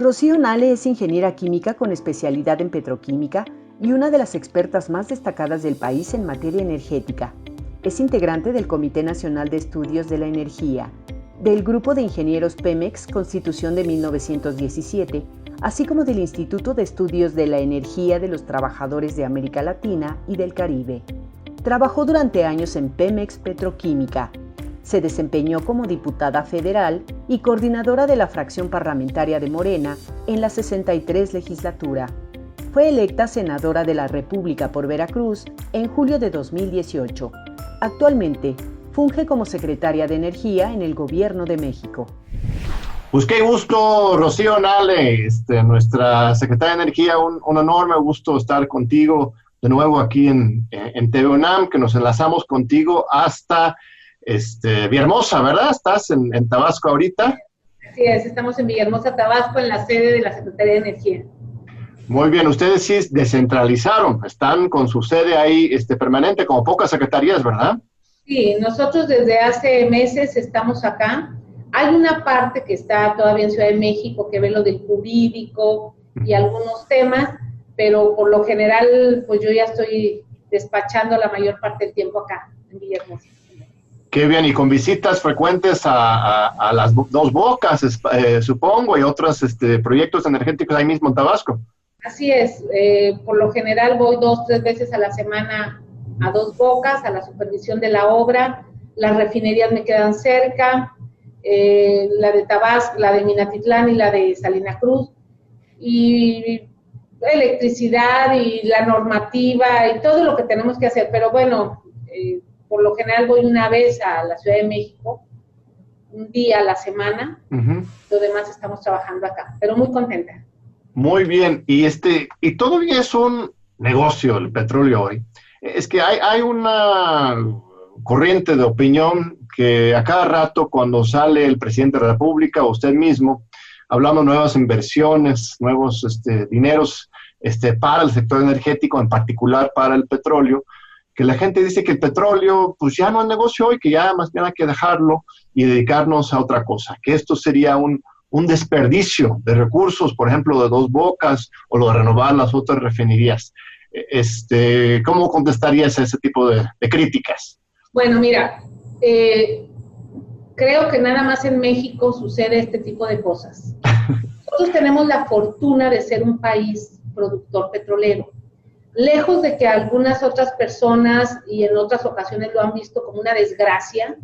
Rocío Nale es ingeniera química con especialidad en petroquímica y una de las expertas más destacadas del país en materia energética. Es integrante del Comité Nacional de Estudios de la Energía, del Grupo de Ingenieros Pemex, Constitución de 1917, así como del Instituto de Estudios de la Energía de los Trabajadores de América Latina y del Caribe. Trabajó durante años en Pemex Petroquímica. Se desempeñó como diputada federal y coordinadora de la fracción parlamentaria de Morena en la 63 legislatura. Fue electa senadora de la República por Veracruz en julio de 2018. Actualmente, funge como secretaria de Energía en el Gobierno de México. Pues qué gusto, Rocío Nale, nuestra secretaria de Energía, un enorme gusto estar contigo de nuevo aquí en TV UNAM, que nos enlazamos contigo hasta Villahermosa, ¿verdad? ¿Estás en Tabasco ahorita? Así es, estamos en Villahermosa, Tabasco, en la sede de la Secretaría de Energía. Muy bien, ustedes sí descentralizaron, están con su sede ahí permanente, como pocas secretarías, ¿verdad? Sí, nosotros desde hace meses estamos acá. Hay una parte que está todavía en Ciudad de México que ve lo del jurídico y algunos temas, pero por lo general, pues yo ya estoy despachando la mayor parte del tiempo acá, en Villahermosa. Qué bien, y con visitas frecuentes a las Dos Bocas, supongo, y otros proyectos energéticos ahí mismo en Tabasco. Así es, por lo general voy 2-3 veces a la semana a Dos Bocas, a la supervisión de la obra. Las refinerías me quedan cerca, la de Tabasco, la de Minatitlán y la de Salina Cruz, y electricidad y la normativa y todo lo que tenemos que hacer, pero bueno, por lo general voy una vez a la Ciudad de México, un día a la semana. Lo demás estamos trabajando acá, pero muy contenta. Muy bien, y todavía es un negocio el petróleo hoy. Es que hay una corriente de opinión que a cada rato cuando sale el presidente de la República o usted mismo, hablando de nuevas inversiones, nuevos dineros para el sector energético, en particular para el petróleo, que la gente dice que el petróleo pues ya no es negocio hoy, que ya más bien hay que dejarlo y dedicarnos a otra cosa, que esto sería un desperdicio de recursos, por ejemplo, de Dos Bocas o lo de renovar las otras refinerías. ¿Cómo contestarías a ese tipo de críticas? Bueno, mira, creo que nada más en México sucede este tipo de cosas. Nosotros tenemos la fortuna de ser un país productor petrolero. Lejos de que algunas otras personas y en otras ocasiones lo han visto como una desgracia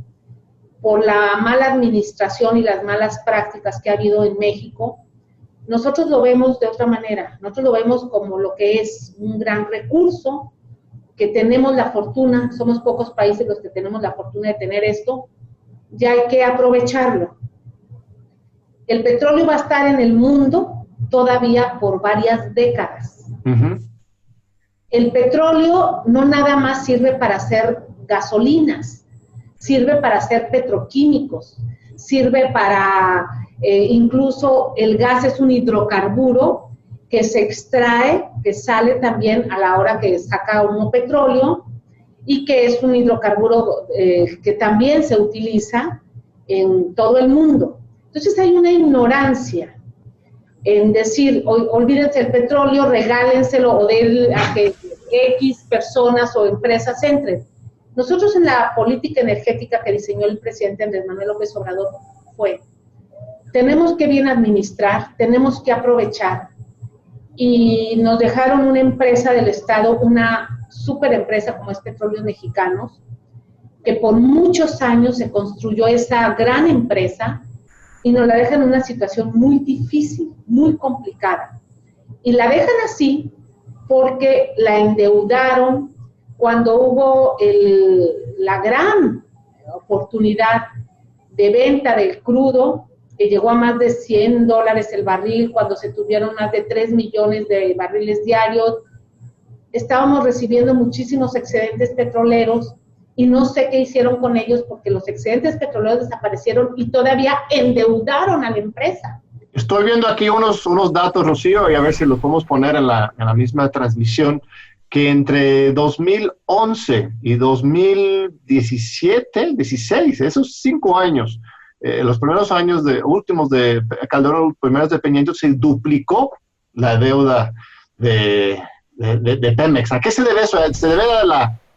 por la mala administración y las malas prácticas que ha habido en México, nosotros lo vemos de otra manera. Nosotros lo vemos como lo que es un gran recurso, que tenemos la fortuna, somos pocos países los que tenemos la fortuna de tener esto, ya hay que aprovecharlo. El petróleo va a estar en el mundo todavía por varias décadas. El petróleo no nada más sirve para hacer gasolinas, sirve para hacer petroquímicos, sirve para, incluso el gas es un hidrocarburo que se extrae, que sale también a la hora que saca uno petróleo y que es un hidrocarburo que también se utiliza en todo el mundo. Entonces hay una ignorancia en decir, olvídense el petróleo, regálenselo o denle a que X personas o empresas entren. Nosotros en la política energética que diseñó el presidente Andrés Manuel López Obrador tenemos que bien administrar, tenemos que aprovechar, y nos dejaron una empresa del Estado, una super empresa como es Petróleos Mexicanos, que por muchos años se construyó esa gran empresa, y nos la dejan en una situación muy difícil, muy complicada. Y la dejan así porque la endeudaron cuando hubo la gran oportunidad de venta del crudo, que llegó a más de $100 el barril, cuando se tuvieron más de 3 millones de barriles diarios. Estábamos recibiendo muchísimos excedentes petroleros, y no sé qué hicieron con ellos porque los excedentes petroleros desaparecieron y todavía endeudaron a la empresa. Estoy viendo aquí unos datos, Rocío, y a ver si los podemos poner en la misma transmisión, que entre 2011 y 2017, 16, esos 5 años, los primeros años últimos de Calderón, los primeros de Peña Nieto, se duplicó la deuda de Pemex. ¿A qué se debe eso? ¿Se debe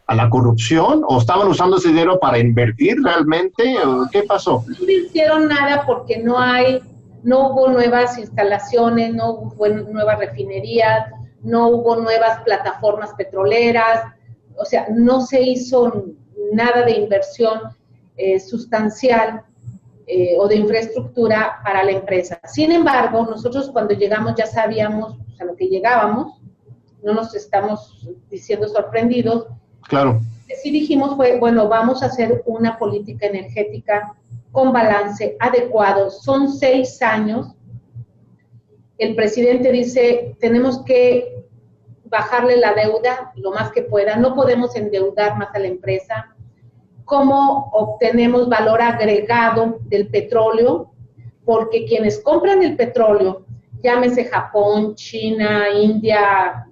a la corrupción? ¿O estaban usando ese dinero para invertir realmente? ¿O qué pasó? No invirtieron nada porque no hubo nuevas instalaciones, no hubo nuevas refinerías, no hubo nuevas plataformas petroleras, o sea, no se hizo nada de inversión sustancial o de infraestructura para la empresa. Sin embargo, nosotros cuando llegamos ya sabíamos a lo que llegábamos, no nos estamos diciendo sorprendidos. Claro. Lo que sí dijimos fue, bueno, vamos a hacer una política energética con balance adecuado. Son 6 años. El presidente dice, tenemos que bajarle la deuda lo más que pueda, no podemos endeudar más a la empresa. ¿Cómo obtenemos valor agregado del petróleo? Porque quienes compran el petróleo, llámese Japón, China, India,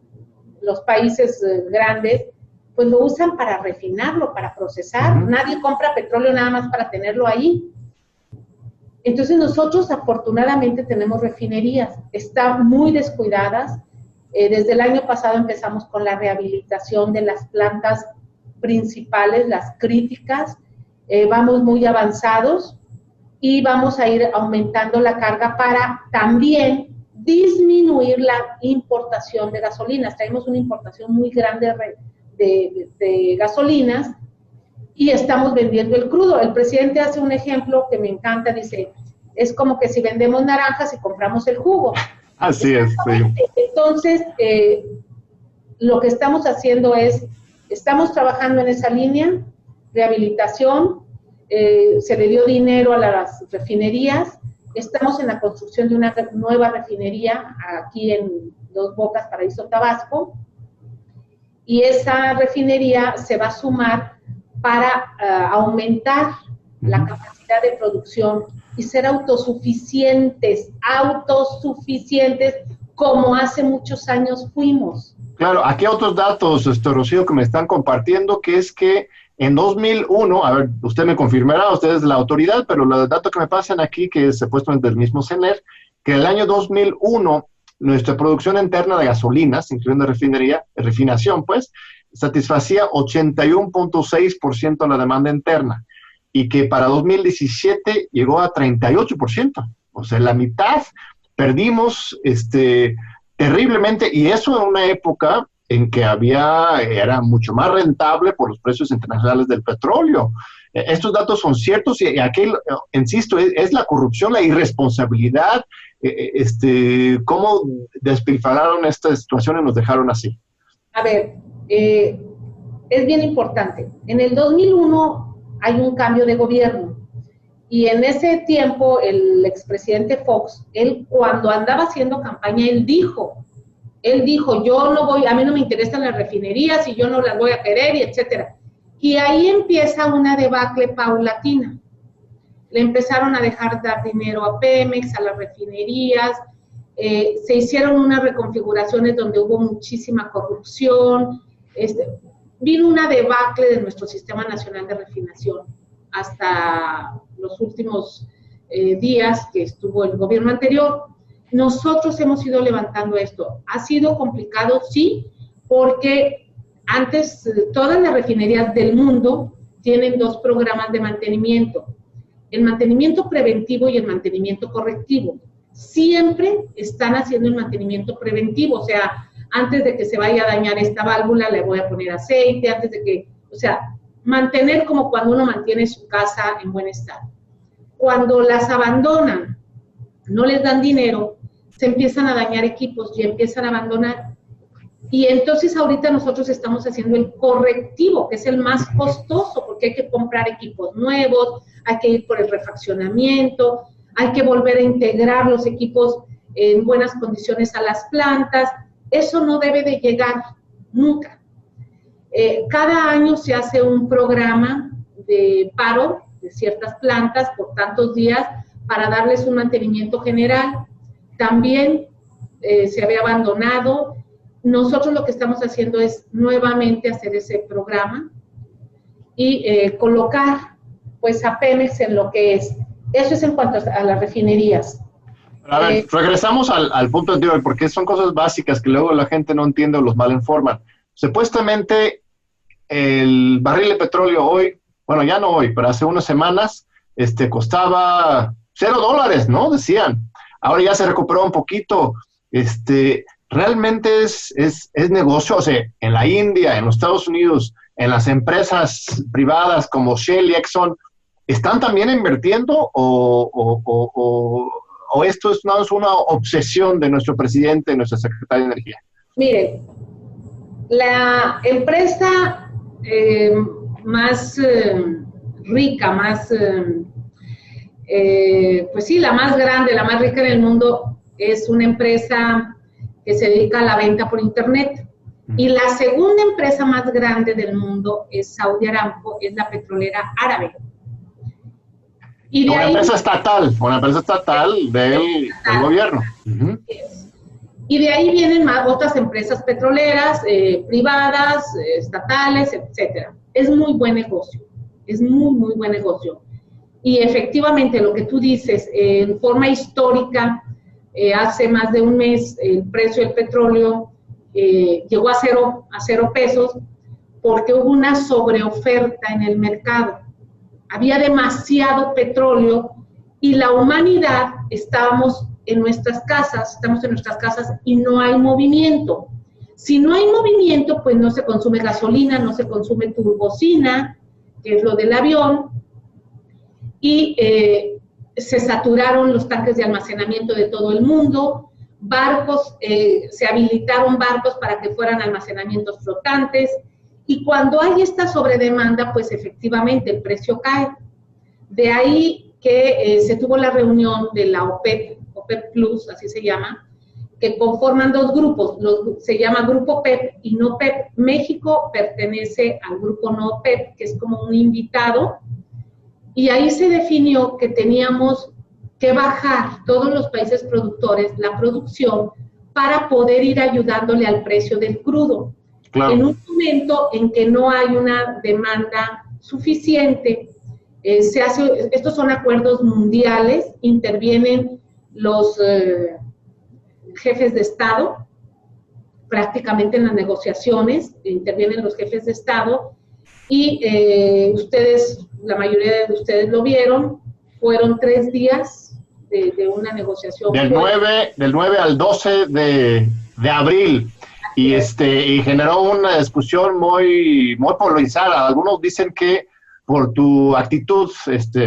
los países grandes, pues lo usan para refinarlo, para procesar. Nadie compra petróleo nada más para tenerlo ahí. Entonces nosotros afortunadamente tenemos refinerías, están muy descuidadas. Desde el año pasado empezamos con la rehabilitación de las plantas principales, las críticas, vamos muy avanzados y vamos a ir aumentando la carga para también disminuir la importación de gasolinas. Traemos una importación muy grande de gasolinas y estamos vendiendo el crudo. El presidente hace un ejemplo que me encanta, dice, es como que si vendemos naranjas y compramos el jugo. Así es, sí. Entonces, lo que estamos haciendo es, estamos trabajando en esa línea, rehabilitación, se le dio dinero a las refinerías, estamos en la construcción de una nueva refinería aquí en Dos Bocas, Paraíso Tabasco, y esa refinería se va a sumar para aumentar la capacidad de producción y ser autosuficientes como hace muchos años fuimos. Claro, aquí otros datos, Rocío, que me están compartiendo, que es que en 2001, a ver, usted me confirmará, usted es la autoridad, pero los datos que me pasan aquí, que se puesto del mismo CENER, que en el año 2001, nuestra producción interna de gasolinas, incluyendo refinación, pues, satisfacía 81.6% la demanda interna, y que para 2017 llegó a 38%, o sea, la mitad. Perdimos terriblemente, y eso en una época en que era mucho más rentable por los precios internacionales del petróleo. Estos datos son ciertos y aquí, insisto, es la corrupción, la irresponsabilidad, cómo despilfarraron esta situación y nos dejaron así. A ver, es bien importante. En el 2001 hay un cambio de gobierno. Y en ese tiempo, el expresidente Fox, él cuando andaba haciendo campaña, él dijo, yo no voy, a mí no me interesan las refinerías y yo no las voy a querer, y etcétera. Y ahí empieza una debacle paulatina. Le empezaron a dejar dar dinero a Pemex, a las refinerías, se hicieron unas reconfiguraciones donde hubo muchísima corrupción, vino una debacle de nuestro Sistema Nacional de Refinación hasta los últimos días que estuvo el gobierno anterior. Nosotros hemos ido levantando esto. Ha sido complicado, sí, porque antes todas las refinerías del mundo tienen 2 programas de mantenimiento, el mantenimiento preventivo y el mantenimiento correctivo. Siempre están haciendo el mantenimiento preventivo, o sea, antes de que se vaya a dañar esta válvula le voy a poner aceite, antes de que, o sea, mantener como cuando uno mantiene su casa en buen estado. Cuando las abandonan, no les dan dinero, se empiezan a dañar equipos y empiezan a abandonar. Y entonces ahorita nosotros estamos haciendo el correctivo, que es el más costoso, porque hay que comprar equipos nuevos, hay que ir por el refaccionamiento, hay que volver a integrar los equipos en buenas condiciones a las plantas. Eso no debe de llegar nunca. Cada año se hace un programa de paro de ciertas plantas por tantos días para darles un mantenimiento general. También se había abandonado. Nosotros lo que estamos haciendo es nuevamente hacer ese programa y colocar pues a Pemex en lo que es Eso es en cuanto a las refinerías. A ver, regresamos al punto anterior, porque son cosas básicas que luego la gente no entiende o los malinforman. Supuestamente el barril de petróleo hoy, bueno, ya no hoy, pero hace unas semanas, costaba $0, ¿no? Decían. Ahora ya se recuperó un poquito. Realmente es negocio, o sea, en la India, en los Estados Unidos, en las empresas privadas como Shell y Exxon, ¿están también invirtiendo o esto es una obsesión de nuestro presidente, de nuestra secretaria de Energía? Mire, la empresa más rica, pues sí, la más grande, la más rica en el mundo, es una empresa que se dedica a la venta por internet. Y la segunda empresa más grande del mundo es Saudi Aramco, es la petrolera árabe. Y de una ahí, empresa estatal del gobierno. Y de ahí vienen otras empresas petroleras, privadas, estatales, etcétera. Es muy buen negocio, es muy, muy buen negocio. Y efectivamente, lo que tú dices, en forma histórica, hace más de un mes, el precio del petróleo llegó a cero pesos, porque hubo una sobreoferta en el mercado. Había demasiado petróleo y la humanidad estamos en nuestras casas y no hay movimiento. Si no hay movimiento, pues no se consume gasolina, no se consume turbocina, que es lo del avión, y se saturaron los tanques de almacenamiento de todo el mundo, se habilitaron barcos para que fueran almacenamientos flotantes, y cuando hay esta sobredemanda, pues efectivamente el precio cae. De ahí que se tuvo la reunión de la OPEP Plus, así se llama, que conforman dos grupos, se llama Grupo PEP y No PEP. México pertenece al Grupo No PEP, que es como un invitado, y ahí se definió que teníamos que bajar todos los países productores la producción para poder ir ayudándole al precio del crudo. Claro. En un momento en que no hay una demanda suficiente, estos son acuerdos mundiales, intervienen los jefes de Estado, prácticamente en las negociaciones, intervienen los jefes de Estado, y la mayoría de ustedes lo vieron, fueron 3 días de una negociación. Del 9 al 12 de abril. Y generó una discusión muy polarizada. Algunos dicen que por tu actitud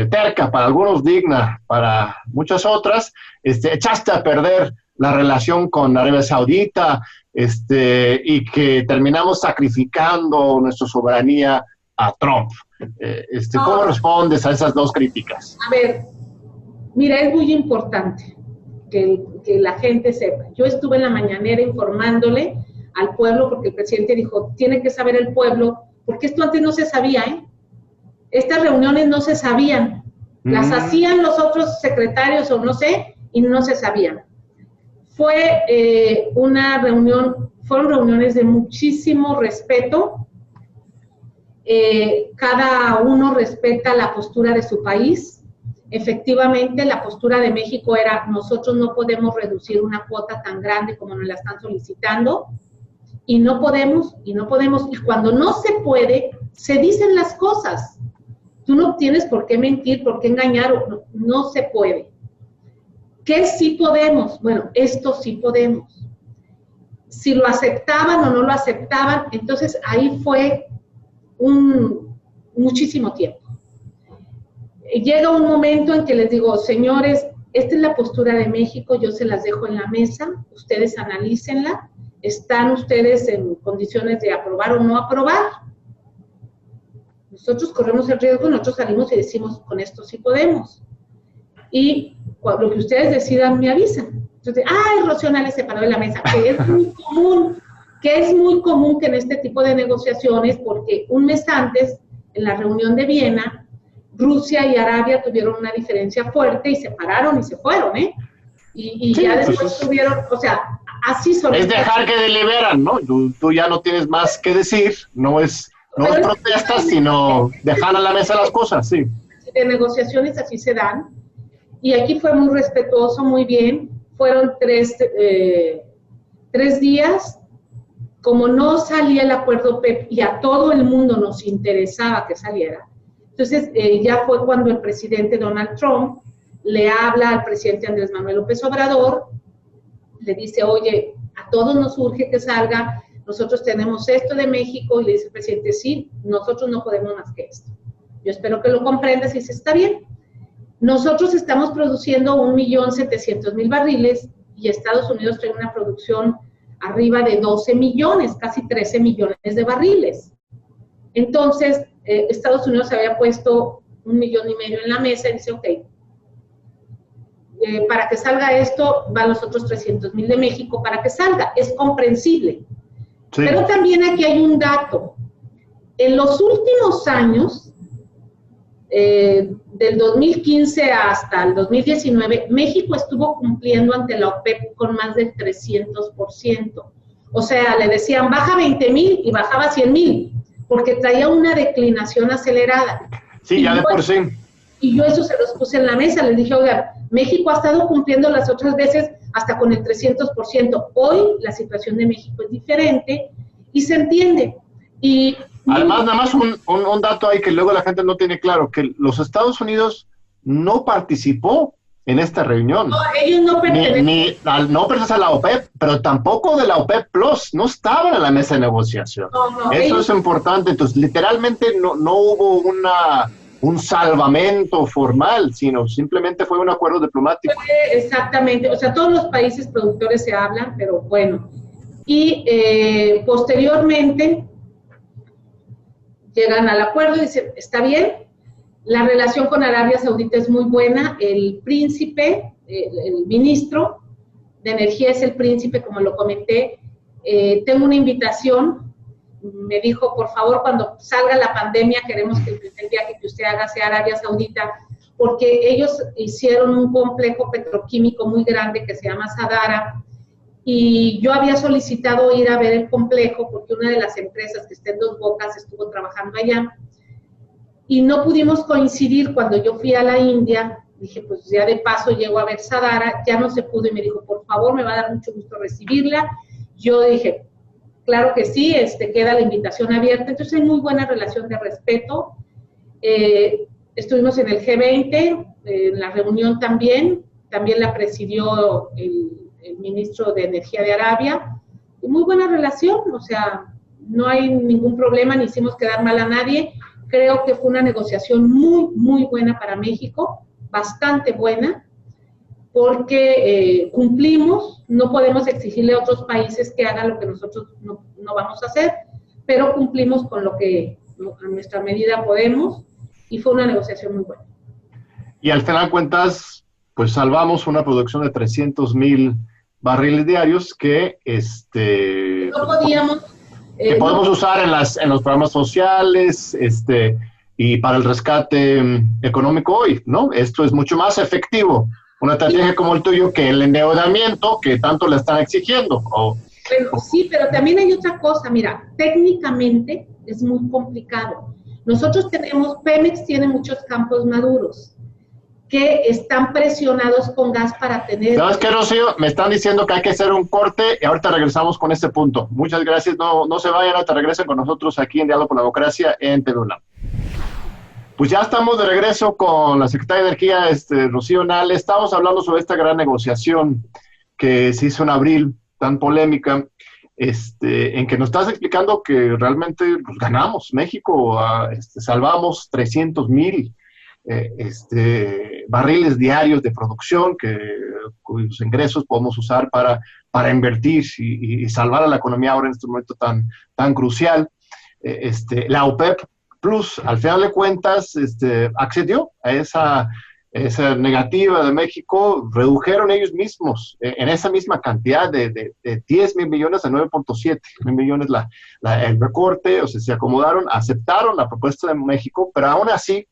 terca, para algunos digna, para muchas otras, echaste a perder la relación con Arabia Saudita, y que terminamos sacrificando nuestra soberanía a Trump. ¿Cómo respondes a esas dos críticas? A ver, mira, es muy importante que la gente sepa. Yo estuve en la mañanera informándole al pueblo, porque el presidente dijo, tiene que saber el pueblo, porque esto antes no se sabía, ¿eh? Estas reuniones no se sabían, las hacían los otros secretarios o no sé, y no se sabían. Fueron reuniones de muchísimo respeto, cada uno respeta la postura de su país. Efectivamente, la postura de México era, nosotros no podemos reducir una cuota tan grande como nos la están solicitando, y no podemos, y cuando no se puede, se dicen las cosas. Tú no tienes por qué mentir, por qué engañar, no se puede. ¿Qué sí podemos? Bueno, esto sí podemos. Si lo aceptaban o no lo aceptaban, entonces ahí fue muchísimo tiempo. Llega un momento en que les digo, señores, esta es la postura de México, yo se las dejo en la mesa, ustedes analícenla. ¿Están ustedes en condiciones de aprobar o no aprobar? Nosotros corremos el riesgo, nosotros salimos y decimos, con esto sí podemos. Y lo que ustedes decidan me avisan. Entonces, Rocío Nale se paró de la mesa, que es muy común que en este tipo de negociaciones, porque un mes antes, en la reunión de Viena, Rusia y Arabia tuvieron una diferencia fuerte y se pararon y se fueron, ¿eh? Y sí, ya después tuvieron, o sea, así son. Es dejar que deliberan, ¿no? Tú ya no tienes más que decir, no es protestas, sino dejar a la mesa las cosas, sí. De negociaciones así se dan, y aquí fue muy respetuoso, muy bien. Fueron 3 días. Como no salía el acuerdo PEP y a todo el mundo nos interesaba que saliera, entonces ya fue cuando el presidente Donald Trump le habla al presidente Andrés Manuel López Obrador, le dice, oye, a todos nos urge que salga, nosotros tenemos esto de México, y le dice el presidente, sí, nosotros no podemos más que esto. Yo espero que lo comprendas, y dice, está bien. Nosotros estamos produciendo 1.700.000 barriles, y Estados Unidos trae una producción arriba de 12 millones, casi 13 millones de barriles. Entonces, Estados Unidos había puesto 1,5 millones en la mesa y dice, ok, para que salga esto, van los otros 300,000 de México para que salga. Es comprensible. Sí. Pero también aquí hay un dato. En los últimos años, del 2015 hasta el 2019, México estuvo cumpliendo ante la OPEP con más del 300%. O sea, le decían, baja 20,000 y bajaba 100,000, porque traía una declinación acelerada. Sí, ya de por sí. Y yo eso se los puse en la mesa, les dije, oiga, México ha estado cumpliendo las otras veces hasta con el 300%. Hoy la situación de México es diferente y se entiende. Y además, nada más un dato ahí que luego la gente no tiene claro, que los Estados Unidos no participó en esta reunión. No, ellos no pertenecen. No pertenecen a la OPEP, pero tampoco de la OPEP Plus, no estaban en la mesa de negociación. No, eso es importante. Entonces, literalmente no hubo un salvamento formal, sino simplemente fue un acuerdo diplomático. Exactamente, o sea, todos los países productores se hablan, pero bueno. Y posteriormente llegan al acuerdo y dicen, está bien, la relación con Arabia Saudita es muy buena, el príncipe, el ministro de Energía es el príncipe, como lo comenté, tengo una invitación, me dijo, por favor, cuando salga la pandemia, queremos que el primer viaje que usted haga sea a Arabia Saudita, porque ellos hicieron un complejo petroquímico muy grande que se llama Sadara, y yo había solicitado ir a ver el complejo porque una de las empresas que está en Dos Bocas estuvo trabajando allá y no pudimos coincidir. Cuando yo fui a la India, dije, pues ya de paso llego a ver Sadara, ya no se pudo y me dijo, por favor, me va a dar mucho gusto recibirla. Yo dije, claro que sí, queda la invitación abierta. Entonces hay muy buena relación de respeto. Estuvimos en el G20, en la reunión también la presidió el ministro de Energía de Arabia, y muy buena relación, o sea, no hay ningún problema, ni hicimos quedar mal a nadie. Creo que fue una negociación muy, muy buena para México, bastante buena, porque cumplimos, no podemos exigirle a otros países que hagan lo que nosotros no vamos a hacer, pero cumplimos con lo que a nuestra medida podemos, y fue una negociación muy buena. Y al final de cuentas, pues salvamos una producción de 300,000 barriles diarios que no podíamos que podemos usar en los programas sociales y para el rescate económico hoy, ¿no? Esto es mucho más efectivo, una estrategia como el tuyo, que el endeudamiento que tanto le están exigiendo. Bueno, sí, pero también hay otra cosa, mira, técnicamente es muy complicado. Nosotros Pemex tiene muchos campos maduros que están presionados con gas para tener... ¿Sabes qué, Rocío? Me están diciendo que hay que hacer un corte y ahorita regresamos con este punto. Muchas gracias. No se vayan, ahorita regresen con nosotros aquí en Diálogo por la Democracia en TV UNAM. Pues ya estamos de regreso con la Secretaria de Energía, Rocío Nale. Estamos hablando sobre esta gran negociación que se hizo en abril, tan polémica, en que nos estás explicando que realmente pues, ganamos. México, salvamos 300,000 barriles diarios de producción cuyos ingresos podemos usar para invertir y salvar a la economía ahora en este momento tan crucial. La OPEP Plus, al final de cuentas, accedió a esa negativa de México, redujeron ellos mismos en esa misma cantidad de 10,000 millones a 9,7 mil millones el recorte, o sea, se acomodaron, aceptaron la propuesta de México, pero aún así,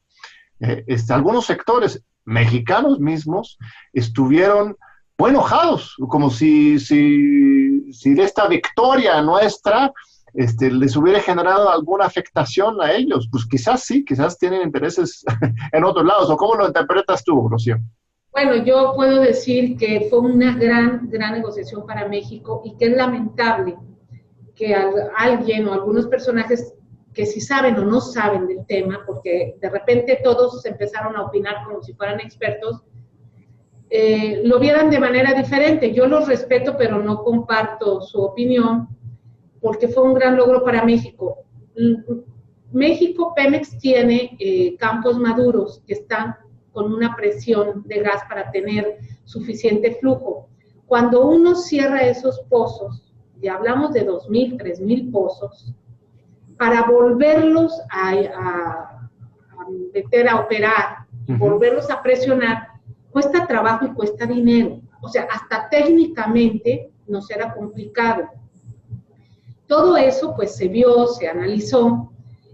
algunos sectores mexicanos mismos estuvieron muy enojados, como si esta victoria nuestra les hubiera generado alguna afectación a ellos. Pues quizás sí, quizás tienen intereses en otros lados. ¿O cómo lo interpretas tú, Rocío? Bueno, yo puedo decir que fue una gran negociación para México y que es lamentable que alguien o algunos personajes que sí saben o no saben del tema, porque de repente todos empezaron a opinar como si fueran expertos, lo vieran de manera diferente. Yo los respeto, pero no comparto su opinión, porque fue un gran logro para México. México, Pemex tiene campos maduros que están con una presión de gas para tener suficiente flujo. Cuando uno cierra esos pozos, y hablamos de 2,000, 3,000 pozos, para volverlos a meter a operar, volverlos a presionar, cuesta trabajo y cuesta dinero. O sea, hasta técnicamente nos era complicado. Todo eso pues se vio, se analizó,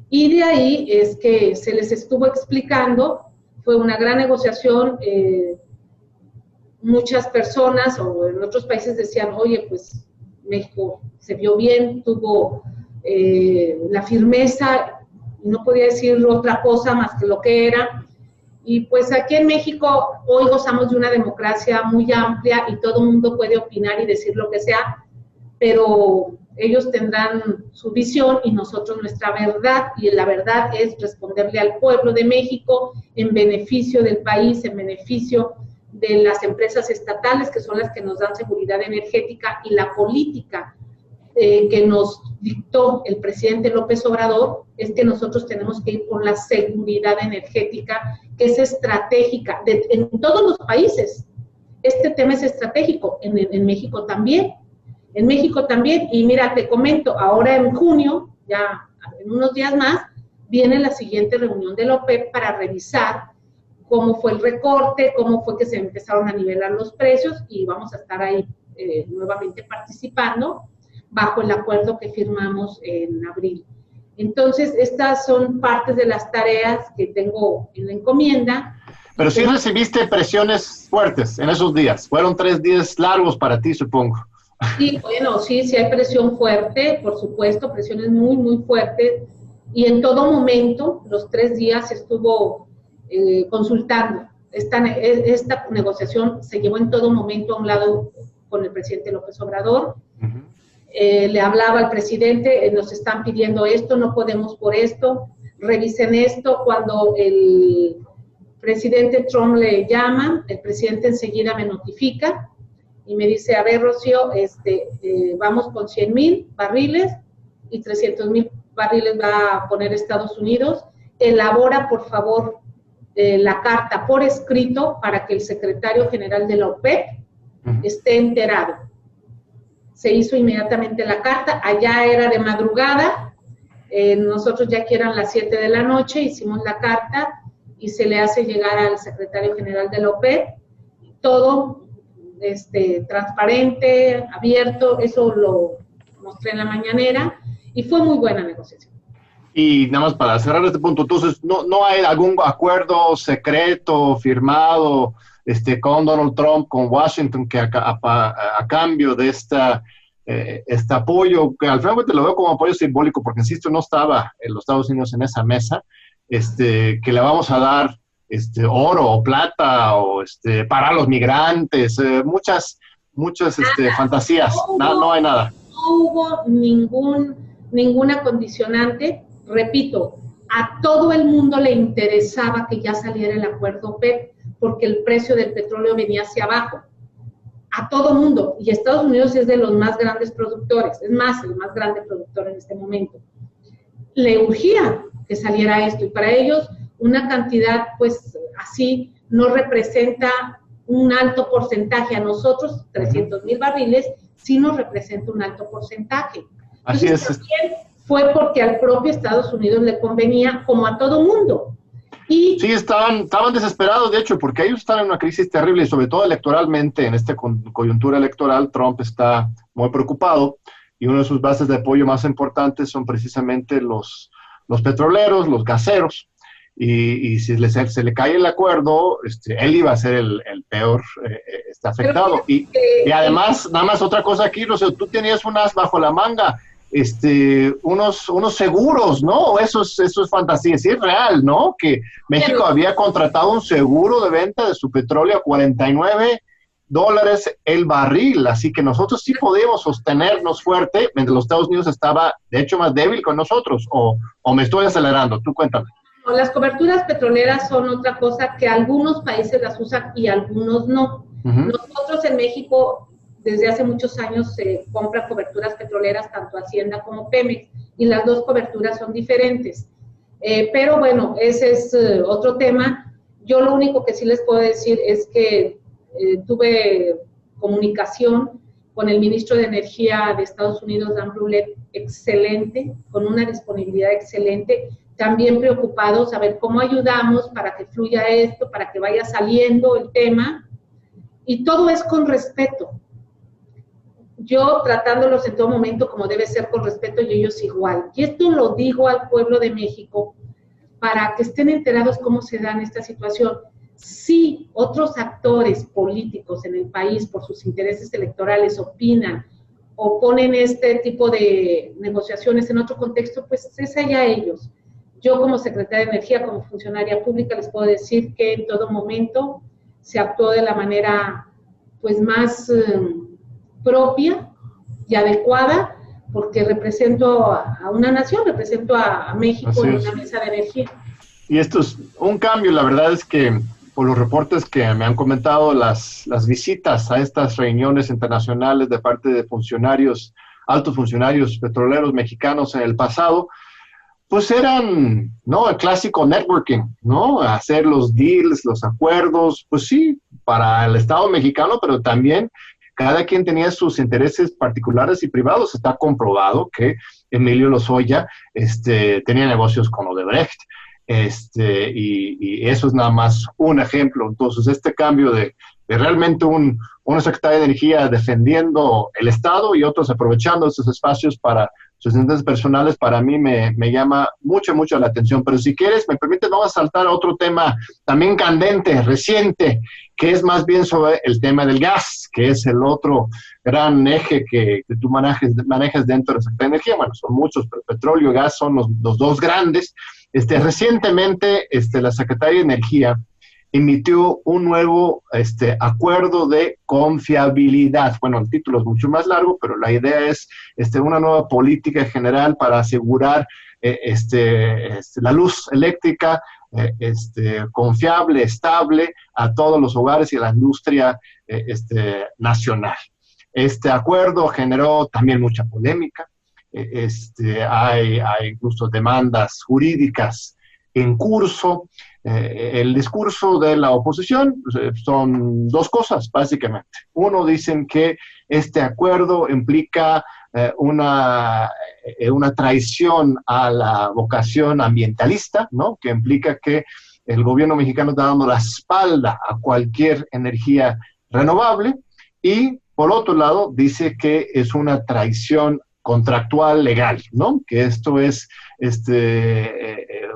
y de ahí es que se les estuvo explicando. Fue una gran negociación. Muchas personas o en otros países decían, oye, pues México se vio bien, tuvo la firmeza, no podía decir otra cosa más que lo que era. Y pues aquí en México hoy gozamos de una democracia muy amplia y todo el mundo puede opinar y decir lo que sea, pero ellos tendrán su visión y nosotros nuestra verdad, y la verdad es responderle al pueblo de México en beneficio del país, en beneficio de las empresas estatales, que son las que nos dan seguridad energética, y la política que nos dictó el presidente López Obrador es que nosotros tenemos que ir por la seguridad energética, que es estratégica en todos los países. Este tema es estratégico, en México también. En México también, y mira, te comento, ahora en junio, ya en unos días más, viene la siguiente reunión de la OPEP para revisar cómo fue el recorte, cómo fue que se empezaron a nivelar los precios, y vamos a estar ahí nuevamente participando bajo el acuerdo que firmamos en abril. Entonces, estas son partes de las tareas que tengo en la encomienda. Pero sí recibiste presiones fuertes en esos días. Fueron 3 días largos para ti, supongo. Sí, bueno, sí hay presión fuerte, por supuesto, presiones muy fuertes, y en todo momento, los 3 días estuvo consultando. Esta negociación se llevó en todo momento a un lado con el presidente López Obrador. Le hablaba al presidente, nos están pidiendo esto, no podemos por esto, revisen esto. Cuando el presidente Trump le llama, el presidente enseguida me notifica y me dice, a ver, Rocío, vamos con 100,000 barriles y 300,000 barriles va a poner Estados Unidos. Elabora, por favor, la carta por escrito para que el secretario general de la OPEP esté enterado. Se hizo inmediatamente la carta, allá era de madrugada, nosotros ya que eran las 7 de la noche, hicimos la carta y se le hace llegar al secretario general de la OPEP, todo transparente, abierto. Eso lo mostré en la mañanera y fue muy buena negociación. Y nada más para cerrar este punto, entonces, ¿no hay algún acuerdo secreto firmado con Donald Trump, con Washington, que a cambio de este apoyo, que al final te lo veo como apoyo simbólico, porque insisto, no estaba en los Estados Unidos en esa mesa, que le vamos a dar oro o plata o para los migrantes, muchas fantasías? No hay nada. No hubo ninguna condicionante. Repito, a todo el mundo le interesaba que ya saliera el acuerdo OPEP, porque el precio del petróleo venía hacia abajo. A todo mundo. Y Estados Unidos es de los más grandes productores, es más, el más grande productor en este momento. Le urgía que saliera esto, y para ellos una cantidad pues así no representa un alto porcentaje. A nosotros 300,000 barriles sí nos representa un alto porcentaje. Así es. También fue porque al propio Estados Unidos le convenía, como a todo mundo. Y sí, estaban desesperados, de hecho, porque ellos están en una crisis terrible, y sobre todo electoralmente, en esta coyuntura electoral, Trump está muy preocupado, y una de sus bases de apoyo más importantes son precisamente los petroleros, los gaseros, y si se le cae el acuerdo, él iba a ser el peor afectado. Y además, nada más otra cosa aquí, Rocío, tú tenías un as bajo la manga, unos seguros, ¿no? Eso es fantasía, sí es real, ¿no? Que México había contratado un seguro de venta de su petróleo a $49 el barril, así que nosotros sí podíamos sostenernos fuerte, mientras los Estados Unidos estaba, de hecho, más débil con nosotros, o me estoy acelerando, tú cuéntame. Las coberturas petroleras son otra cosa que algunos países las usan y algunos no. Nosotros en México, desde hace muchos años, se compran coberturas petroleras, tanto Hacienda como Pemex, y las dos coberturas son diferentes. Pero bueno, ese es otro tema. Yo lo único que sí les puedo decir es que tuve comunicación con el ministro de Energía de Estados Unidos, Dan Brouillette, excelente, con una disponibilidad excelente, también preocupados a ver cómo ayudamos para que fluya esto, para que vaya saliendo el tema, y todo es con respeto. Yo tratándolos en todo momento como debe ser con respeto y ellos igual. Y esto lo digo al pueblo de México para que estén enterados cómo se da esta situación. Si otros actores políticos en el país por sus intereses electorales opinan o ponen este tipo de negociaciones en otro contexto, pues es allá ellos. Yo como secretaria de Energía, como funcionaria pública, les puedo decir que en todo momento se actuó de la manera pues más propia y adecuada, porque represento a una nación, represento a México en una mesa de energía. Y esto es un cambio, la verdad es que por los reportes que me han comentado, las visitas a estas reuniones internacionales de parte de funcionarios, altos funcionarios petroleros mexicanos en el pasado, pues eran, ¿no? El clásico networking, ¿no? Hacer los deals, los acuerdos, pues sí, para el Estado mexicano, pero también cada quien tenía sus intereses particulares y privados. Está comprobado que Emilio Lozoya tenía negocios con Odebrecht, y eso es nada más un ejemplo. Entonces, este cambio de realmente una secretaria de Energía defendiendo el Estado y otros aprovechando estos espacios para sus intereses personales, para mí me llama mucho la atención. Pero si quieres, me permites, vamos a saltar a otro tema también candente, reciente, que es más bien sobre el tema del gas, que es el otro gran eje que tú manejas dentro de la Secretaría de Energía. Bueno, son muchos, pero petróleo y gas son los dos grandes. Recientemente, la Secretaría de Energía emitió un nuevo acuerdo de confiabilidad. Bueno, el título es mucho más largo, pero la idea es una nueva política general para asegurar la luz eléctrica confiable, estable a todos los hogares y a la industria nacional. Este acuerdo generó también mucha polémica. Hay incluso demandas jurídicas en curso. El discurso de la oposición son dos cosas, básicamente. Uno, dicen que este acuerdo implica una traición a la vocación ambientalista, ¿no? Que implica que el gobierno mexicano está dando la espalda a cualquier energía renovable, y por otro lado dice que es una traición contractual legal, ¿no? Que esto es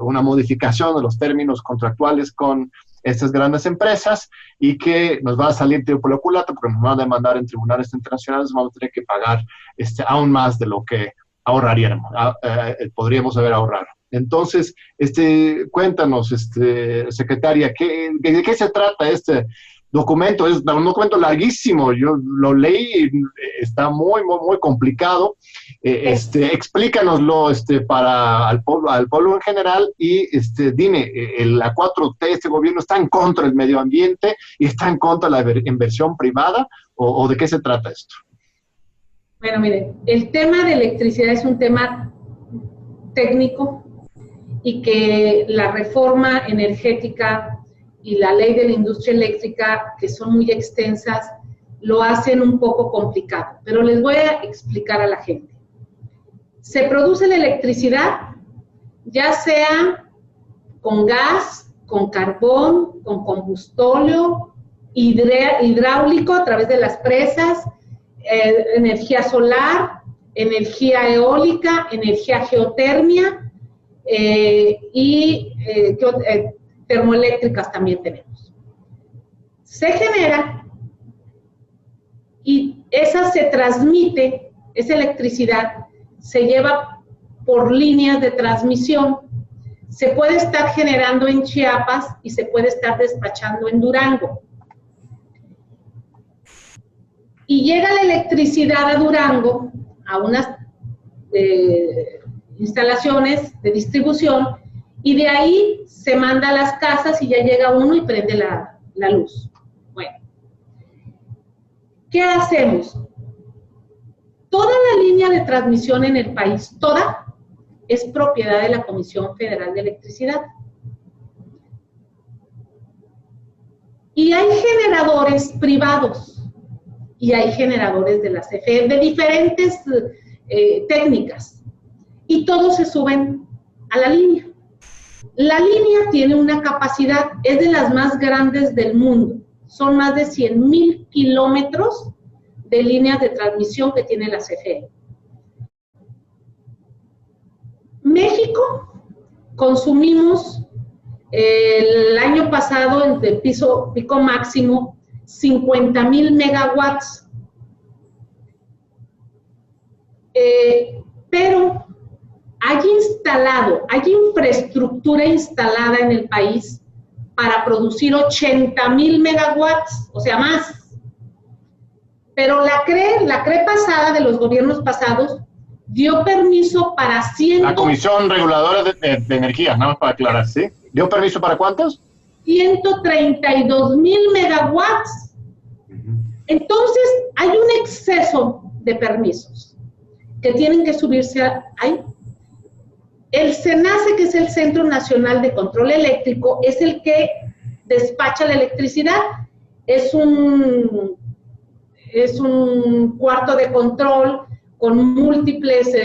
una modificación de los términos contractuales con estas grandes empresas, y que nos va a salir tiro por la culata porque nos van a demandar en tribunales internacionales. Vamos a tener que pagar aún más de lo que ahorraríamos, podríamos haber ahorrado. Entonces, cuéntanos, secretaria, ¿de qué se trata este documento? Es un documento larguísimo, yo lo leí, está muy complicado. Explícanoslo para al pueblo en general, y dime, la 4T, este gobierno está en contra del medio ambiente y está en contra de la inversión privada, o ¿de qué se trata esto? Bueno, miren, el tema de electricidad es un tema técnico, y que la reforma energética y la ley de la industria eléctrica, que son muy extensas, lo hacen un poco complicado. Pero les voy a explicar a la gente. Se produce la electricidad, ya sea con gas, con carbón, con combustóleo, hidráulico a través de las presas, energía solar, energía eólica, energía geotermia, y termoeléctricas también tenemos. Se genera y esa se transmite, esa electricidad se lleva por líneas de transmisión. Se puede estar generando en Chiapas y se puede estar despachando en Durango. Y llega la electricidad a Durango, a unas instalaciones de distribución, y de ahí se manda a las casas y ya llega uno y prende la luz. Bueno, ¿qué hacemos? Toda la línea de transmisión en el país, toda, es propiedad de la Comisión Federal de Electricidad. Y hay generadores privados y hay generadores de la CFE de diferentes técnicas, y todos se suben a la línea. La línea tiene una capacidad, es de las más grandes del mundo, son más de 100,000 kilómetros de líneas de transmisión que tiene la CFE. México consumimos el año pasado en el pico máximo 50,000 megawatts, pero hay infraestructura instalada en el país para producir 80,000 megawatts, o sea, más. Pero la CRE pasada, de los gobiernos pasados, dio permiso para La Comisión Reguladora de Energía, nada más para aclarar, ¿sí? ¿Dio permiso para cuántos? 132,000 megawatts. Entonces, hay un exceso de permisos que tienen que subirse ahí. El CENACE, que es el Centro Nacional de Control Eléctrico, es el que despacha la electricidad. Es un cuarto de control con múltiples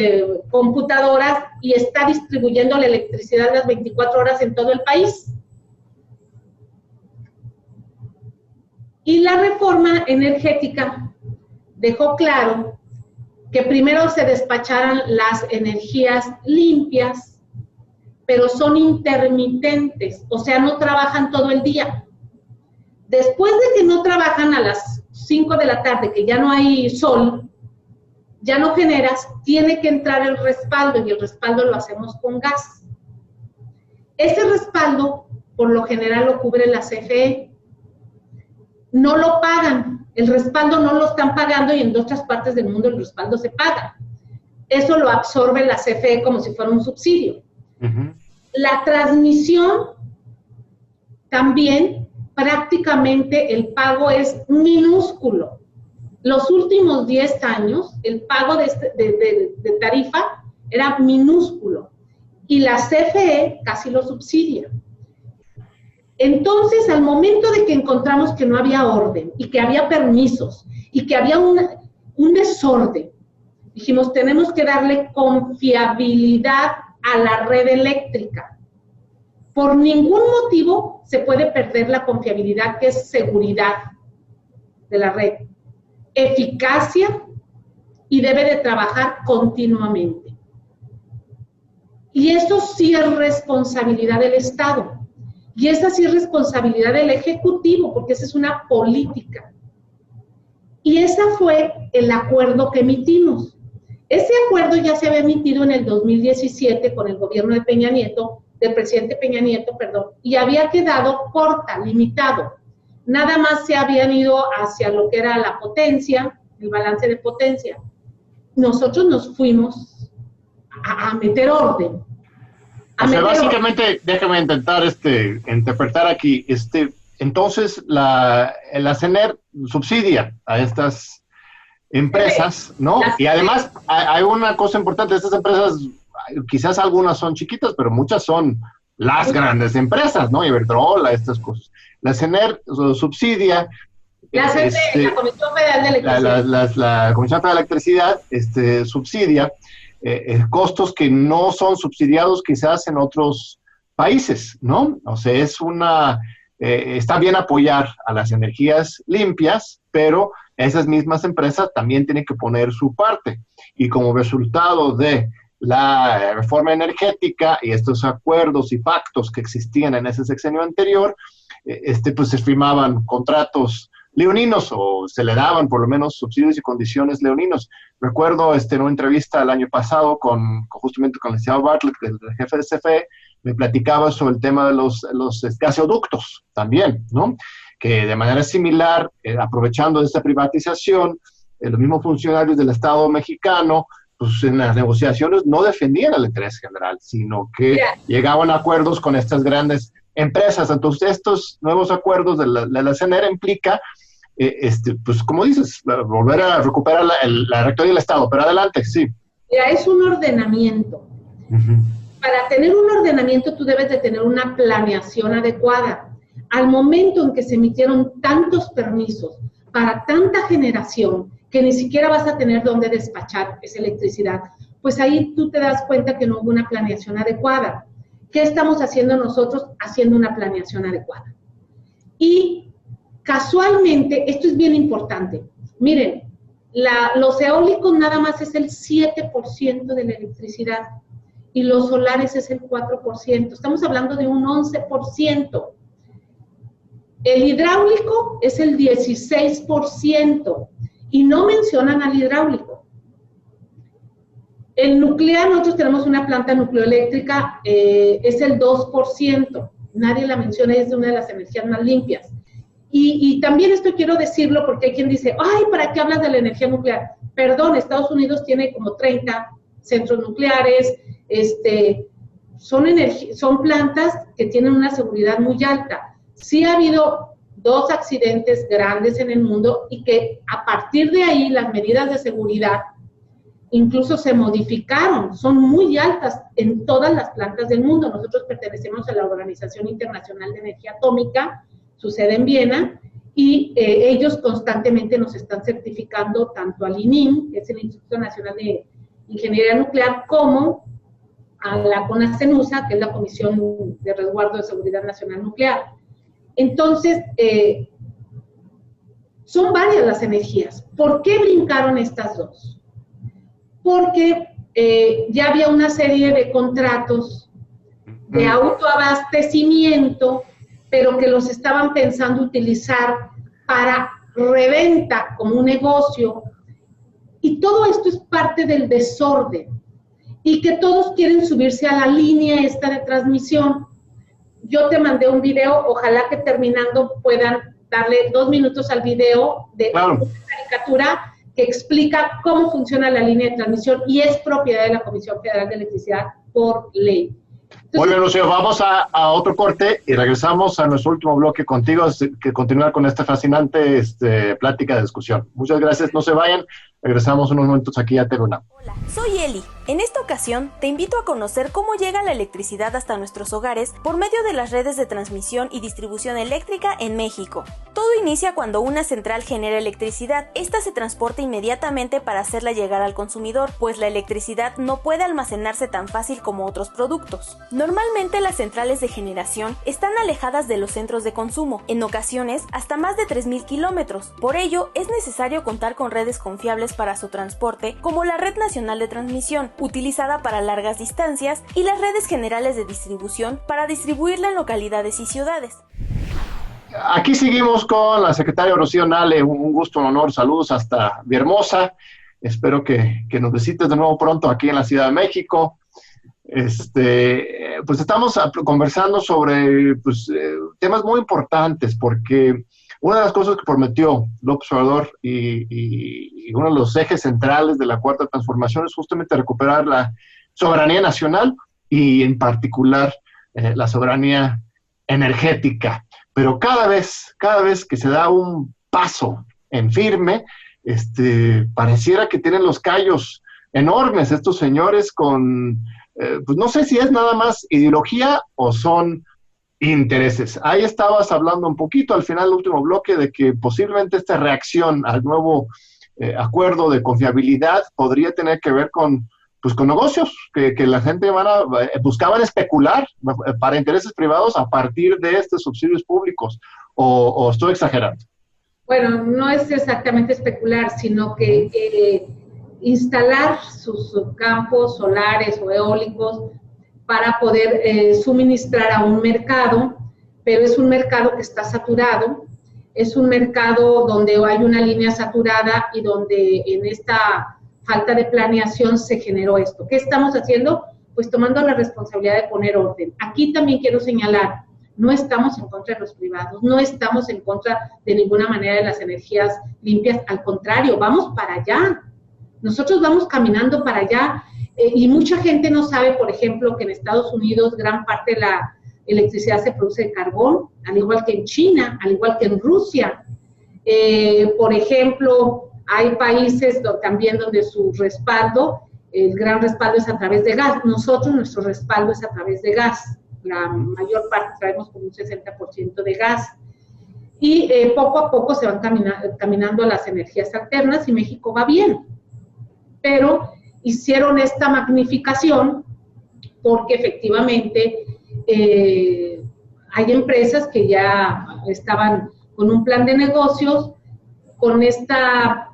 computadoras y está distribuyendo la electricidad las 24 horas en todo el país. Y la reforma energética dejó claro que primero se despacharan las energías limpias, pero son intermitentes, o sea, no trabajan todo el día. Después de que no trabajan a las 5 de la tarde, que ya no hay sol, ya no generas, tiene que entrar el respaldo, y el respaldo lo hacemos con gas. Ese respaldo, por lo general, lo cubre la CFE. No lo pagan, el respaldo no lo están pagando, y en otras partes del mundo el respaldo se paga. Eso lo absorbe la CFE como si fuera un subsidio. La transmisión también, prácticamente el pago es minúsculo. Los últimos 10 años, el pago de tarifa era minúsculo, y la CFE casi lo subsidia. Entonces, al momento de que encontramos que no había orden, y que había permisos, y que había un desorden, dijimos, tenemos que darle confiabilidad a la red eléctrica. Por ningún motivo se puede perder la confiabilidad, que es seguridad de la red, eficacia, y debe de trabajar continuamente. Y eso sí es responsabilidad del Estado. Y esa sí es responsabilidad del Ejecutivo, porque esa es una política. Y ese fue el acuerdo que emitimos. Ese acuerdo ya se había emitido en el 2017 con el gobierno de Peña Nieto, del presidente Peña Nieto, perdón, y había quedado corta, limitado. Nada más se habían ido hacia lo que era la potencia, el balance de potencia. Nosotros nos fuimos a meter orden. O sea, básicamente, déjame intentar interpretar aquí, entonces la CENER subsidia a estas empresas, ¿no? Y además hay una cosa importante, estas empresas, quizás algunas son chiquitas, pero muchas son las grandes empresas, ¿no? Iberdrola, estas cosas. La CENER subsidia. La Comisión Federal de Electricidad. La Comisión Federal de Electricidad subsidia costos que no son subsidiados quizás en otros países, ¿no? O sea, está bien apoyar a las energías limpias, pero esas mismas empresas también tienen que poner su parte. Y como resultado de la reforma energética y estos acuerdos y pactos que existían en ese sexenio anterior, pues se firmaban contratos leoninos, o se le daban por lo menos subsidios y condiciones leoninos. Recuerdo en una entrevista el año pasado justamente con el licenciado Bartlett, el jefe de CFE, me platicaba sobre el tema de los gaseoductos también, ¿no? Que de manera similar, aprovechando esta privatización, los mismos funcionarios del Estado mexicano, pues en las negociaciones no defendían el interés general, sino que llegaban a acuerdos con estas grandes empresas. Entonces, estos nuevos acuerdos de la CNR implica, pues como dices, volver a recuperar la rectoría del Estado. Pero adelante, sí. Ya es un ordenamiento. Para tener un ordenamiento tú debes de tener una planeación adecuada. Al momento en que se emitieron tantos permisos para tanta generación, que ni siquiera vas a tener dónde despachar esa electricidad, pues ahí tú te das cuenta que no hubo una planeación adecuada. ¿Qué estamos haciendo nosotros? Haciendo una planeación adecuada. Y casualmente, esto es bien importante, miren, los eólicos nada más es el 7% de la electricidad y los solares es el 4%. Estamos hablando de un 11%. El hidráulico es el 16%. Y no mencionan al hidráulico. El nuclear, nosotros tenemos una planta nucleoeléctrica, es el 2%. Nadie la menciona, es una de las energías más limpias. Y también esto quiero decirlo porque hay quien dice, ay, ¿para qué hablas de la energía nuclear? Perdón, Estados Unidos tiene como 30 centros nucleares, son plantas que tienen una seguridad muy alta. Sí ha habido 2 accidentes grandes en el mundo y que a partir de ahí las medidas de seguridad incluso se modificaron, son muy altas en todas las plantas del mundo. Nosotros pertenecemos a la Organización Internacional de Energía Atómica, su sede en Viena, y ellos constantemente nos están certificando tanto al INIM, que es el Instituto Nacional de Ingeniería Nuclear, como a la CONACENUSA, que es la Comisión de Resguardo de Seguridad Nacional Nuclear. Entonces, son varias las energías. ¿Por qué brincaron estas dos? Porque ya había una serie de contratos de autoabastecimiento, pero que los estaban pensando utilizar para reventa como un negocio. Y todo esto es parte del desorden. Y que todos quieren subirse a la línea esta de transmisión. Yo te mandé un video, ojalá que terminando puedan darle 2 minutos al video de una caricatura que explica cómo funciona la línea de transmisión y es propiedad de la Comisión Federal de Electricidad por ley. Entonces, muy bien, Lucía, vamos a otro corte y regresamos a nuestro último bloque contigo, que continuar con esta fascinante plática de discusión. Muchas gracias, no se vayan, regresamos unos momentos aquí a Teruna. Hola, soy Eli. En esta ocasión te invito a conocer cómo llega la electricidad hasta nuestros hogares por medio de las redes de transmisión y distribución eléctrica en México. Todo inicia cuando una central genera electricidad. Esta se transporta inmediatamente para hacerla llegar al consumidor, pues la electricidad no puede almacenarse tan fácil como otros productos. Normalmente las centrales de generación están alejadas de los centros de consumo, en ocasiones hasta más de 3.000 kilómetros. Por ello, es necesario contar con redes confiables para su transporte, como la Red Nacional de Transmisión, utilizada para largas distancias, y las redes generales de distribución para distribuirla en localidades y ciudades. Aquí seguimos con la secretaria Rocío Nale, un gusto, un honor, saludos hasta Villahermosa. Espero que nos visites de nuevo pronto aquí en la Ciudad de México. Pues estamos conversando sobre temas muy importantes, porque una de las cosas que prometió López Obrador y uno de los ejes centrales de la Cuarta Transformación es justamente recuperar la soberanía nacional y en particular la soberanía energética. Pero cada vez que se da un paso en firme, pareciera que tienen los callos enormes estos señores con, pues no sé si es nada más ideología o son intereses. Ahí estabas hablando un poquito al final del último bloque de que posiblemente esta reacción al nuevo acuerdo de confiabilidad podría tener que ver con negocios, que la gente buscaban especular para intereses privados a partir de estos subsidios públicos, o estoy exagerando. Bueno, no es exactamente especular, sino que instalar sus campos solares o eólicos para poder suministrar a un mercado, pero es un mercado que está saturado. es un mercado donde hay una línea saturada y donde en esta falta de planeación se generó esto. ¿Qué estamos haciendo? Pues tomando la responsabilidad de poner orden. Aquí también quiero señalar, no estamos en contra de los privados, no estamos en contra de ninguna manera de las energías limpias, al contrario, vamos para allá. Nosotros vamos caminando para allá y mucha gente no sabe, por ejemplo, que en Estados Unidos gran parte de la electricidad se produce de carbón, al igual que en China, al igual que en Rusia. Por ejemplo, hay países también donde su respaldo, el gran respaldo es a través de gas. Nosotros, nuestro respaldo es a través de gas. La mayor parte traemos como un 60% de gas. Y poco a poco se van caminando a las energías alternas y México va bien. Pero hicieron esta magnificación porque efectivamente hay empresas que ya estaban con un plan de negocios, con esta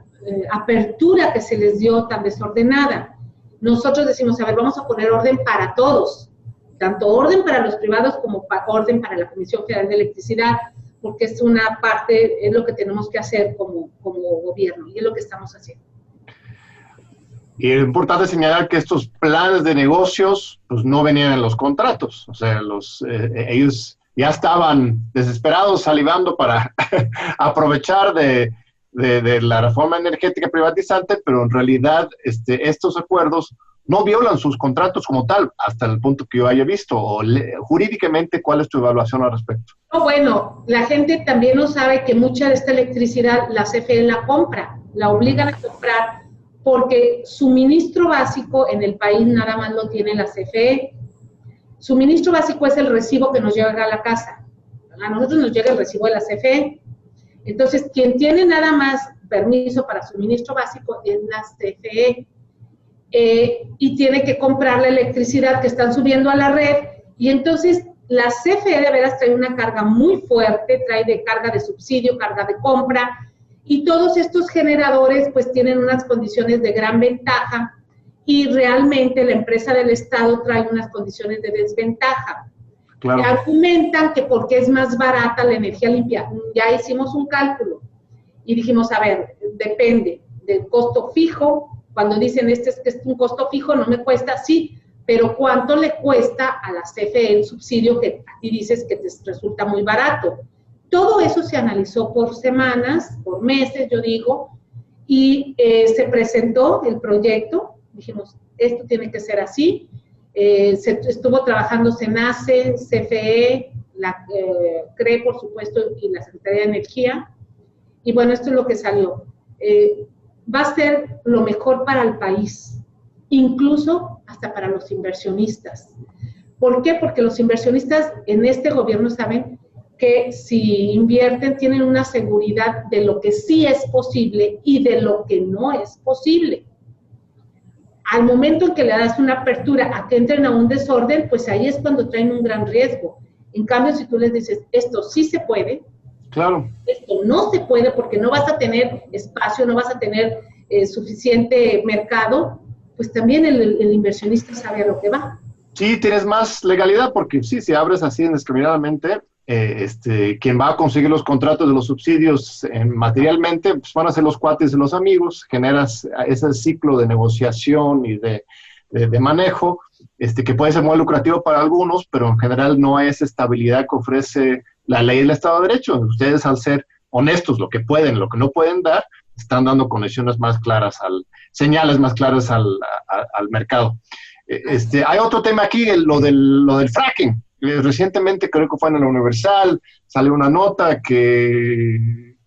apertura que se les dio tan desordenada. Nosotros decimos, a ver, vamos a poner orden para todos, tanto orden para los privados como orden para la Comisión Federal de Electricidad, porque es una parte, es lo que tenemos que hacer como gobierno, y es lo que estamos haciendo. Y es importante señalar que estos planes de negocios pues, no venían en los contratos. O sea, ellos ya estaban desesperados, salivando para aprovechar de la reforma energética privatizante, pero en realidad estos acuerdos no violan sus contratos como tal, hasta el punto que yo haya visto. Jurídicamente, ¿cuál es tu evaluación al respecto? No, bueno, la gente también no sabe que mucha de esta electricidad la CFE la compra, la obligan a comprar, porque suministro básico en el país nada más lo tiene la CFE. Suministro básico es el recibo que nos llega a la casa. A nosotros nos llega el recibo de la CFE. Entonces, quien tiene nada más permiso para suministro básico es la CFE. Y tiene que comprar la electricidad que están subiendo a la red. Y entonces, la CFE de veras trae una carga muy fuerte, trae de carga de subsidio, carga de compra, y todos estos generadores pues tienen unas condiciones de gran ventaja y realmente la empresa del Estado trae unas condiciones de desventaja. Claro. Argumentan que porque es más barata la energía limpia. Ya hicimos un cálculo y dijimos, a ver, depende del costo fijo. Cuando dicen que es un costo fijo, no me cuesta, sí, pero ¿cuánto le cuesta a la CFE el subsidio que a ti dices que te resulta muy barato? Todo eso se analizó por semanas, por meses, yo digo, y se presentó el proyecto. Dijimos, esto tiene que ser así. Se estuvo trabajando SENACE, CFE, la CRE, por supuesto, y la Secretaría de Energía. Y bueno, esto es lo que salió. Va a ser lo mejor para el país, incluso hasta para los inversionistas. ¿Por qué? Porque los inversionistas en este gobierno saben que si invierten tienen una seguridad de lo que sí es posible y de lo que no es posible. Al momento en que le das una apertura a que entren a un desorden, pues ahí es cuando traen un gran riesgo. En cambio, si tú les dices, esto sí se puede, claro, esto no se puede porque no vas a tener espacio, no vas a tener suficiente mercado, pues también el inversionista sabe a lo que va. Sí, tienes más legalidad porque sí, si abres así indiscriminadamente, quien va a conseguir los contratos de los subsidios materialmente, pues van a ser los cuates y los amigos, generas ese ciclo de negociación y de manejo, que puede ser muy lucrativo para algunos, pero en general no hay esa estabilidad que ofrece la ley del Estado de Derecho. Ustedes, al ser honestos, lo que pueden, lo que no pueden dar, están dando condiciones más claras, señales más claras al mercado. Hay otro tema aquí, lo del fracking. Recientemente, creo que fue en el Universal, salió una nota que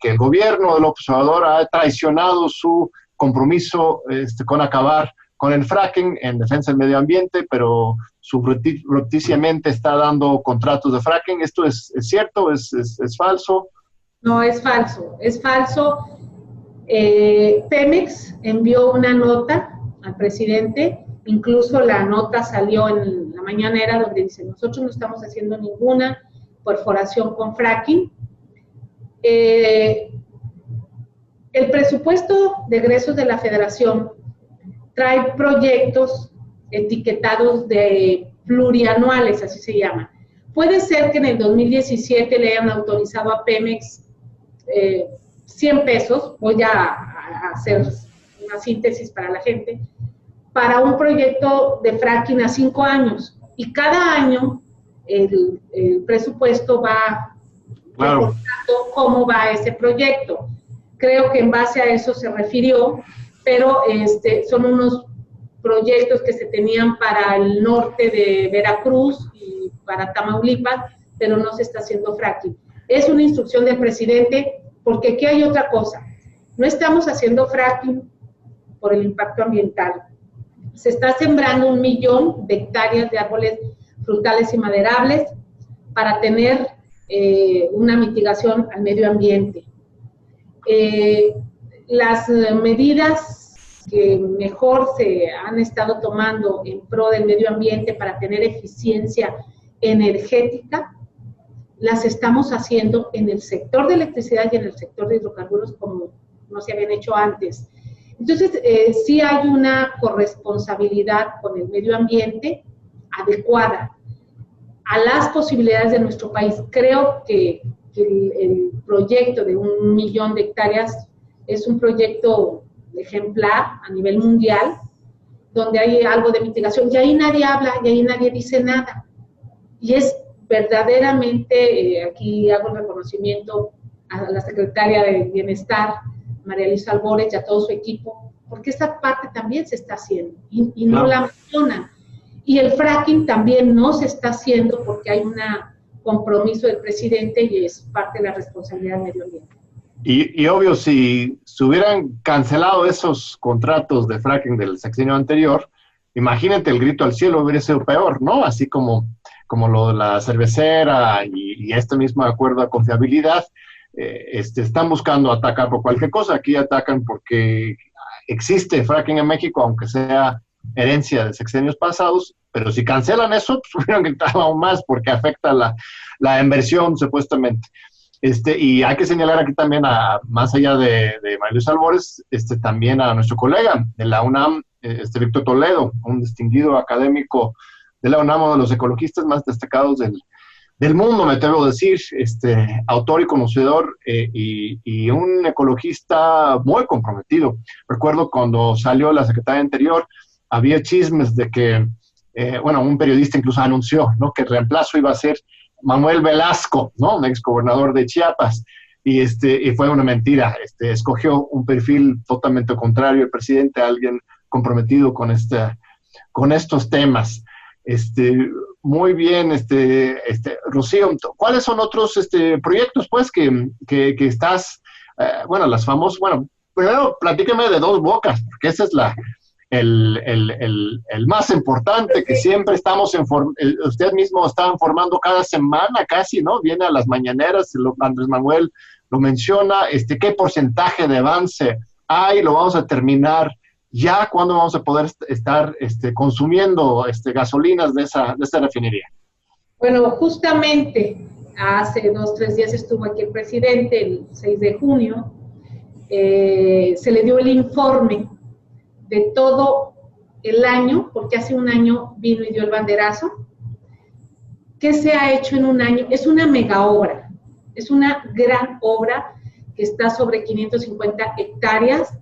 el gobierno del observador ha traicionado su compromiso con acabar con el fracking en defensa del medio ambiente, pero subrepticiamente está dando contratos de fracking. ¿Esto es cierto? ¿Es falso? No, es falso. Es falso. Pemex envió una nota al presidente. Incluso la nota salió en la mañanera donde dice, nosotros no estamos haciendo ninguna perforación con fracking. El presupuesto de egresos de la Federación trae proyectos etiquetados de plurianuales, así se llaman. Puede ser que en el 2017 le hayan autorizado a Pemex 100 pesos, voy a hacer una síntesis para la gente, para un proyecto de fracking a 5 años. Y cada año el presupuesto va reportando cómo va ese proyecto. Creo que en base a eso se refirió, pero son unos proyectos que se tenían para el norte de Veracruz y para Tamaulipas, pero no se está haciendo fracking. Es una instrucción del presidente, porque aquí hay otra cosa. No estamos haciendo fracking por el impacto ambiental. Se está sembrando 1 millón de hectáreas de árboles frutales y maderables para tener una mitigación al medio ambiente. Las medidas que mejor se han estado tomando en pro del medio ambiente para tener eficiencia energética, las estamos haciendo en el sector de electricidad y en el sector de hidrocarburos como no se habían hecho antes. Entonces, sí hay una corresponsabilidad con el medio ambiente adecuada a las posibilidades de nuestro país. Creo que el proyecto de 1 millón de hectáreas es un proyecto ejemplar a nivel mundial, donde hay algo de mitigación, y ahí nadie habla, y ahí nadie dice nada. Y es verdaderamente, aquí hago un reconocimiento a la secretaria de Bienestar, María Luisa Albores, y a todo su equipo, porque esa parte también se está haciendo, y no la mencionan. Y el fracking también no se está haciendo porque hay un compromiso del presidente y es parte de la responsabilidad del medio ambiente. Y obvio, si se hubieran cancelado esos contratos de fracking del sexenio anterior, imagínate, el grito al cielo hubiera sido peor, ¿no? Así como lo de la cervecera y este mismo acuerdo de confiabilidad, están buscando atacar por cualquier cosa. Aquí atacan porque existe fracking en México, aunque sea herencia de sexenios pasados, pero si cancelan eso, pues hubieran gritado aún más porque afecta la inversión, supuestamente. Y hay que señalar aquí también, más allá de María Luisa Albores, también a nuestro colega de la UNAM, Víctor Toledo, un distinguido académico de la UNAM, uno de los ecologistas más destacados del mundo, me atrevo a decir, autor y conocedor, y un ecologista muy comprometido. Recuerdo cuando salió la secretaria anterior, había chismes de que, un periodista incluso anunció, ¿no?, que el reemplazo iba a ser Manuel Velasco, ¿no?, un exgobernador de Chiapas, y fue una mentira. Escogió un perfil totalmente contrario el presidente, alguien comprometido con estos temas. Muy bien, Rocío, ¿cuáles son otros proyectos, pues, que estás, las famosas, primero platícame de Dos Bocas, porque ese es el más importante, que siempre estamos usted mismo está informando cada semana casi, ¿no? Viene a las mañaneras, Andrés Manuel lo menciona, ¿qué porcentaje de avance hay? Lo vamos a terminar ya. ¿Cuándo vamos a poder estar consumiendo gasolinas de esa refinería? Bueno, justamente hace 2-3 días estuvo aquí el presidente, el 6 de junio, se le dio el informe de todo el año, porque hace un año vino y dio el banderazo. ¿Qué se ha hecho en un año? Es una mega obra, es una gran obra que está sobre 550 hectáreas,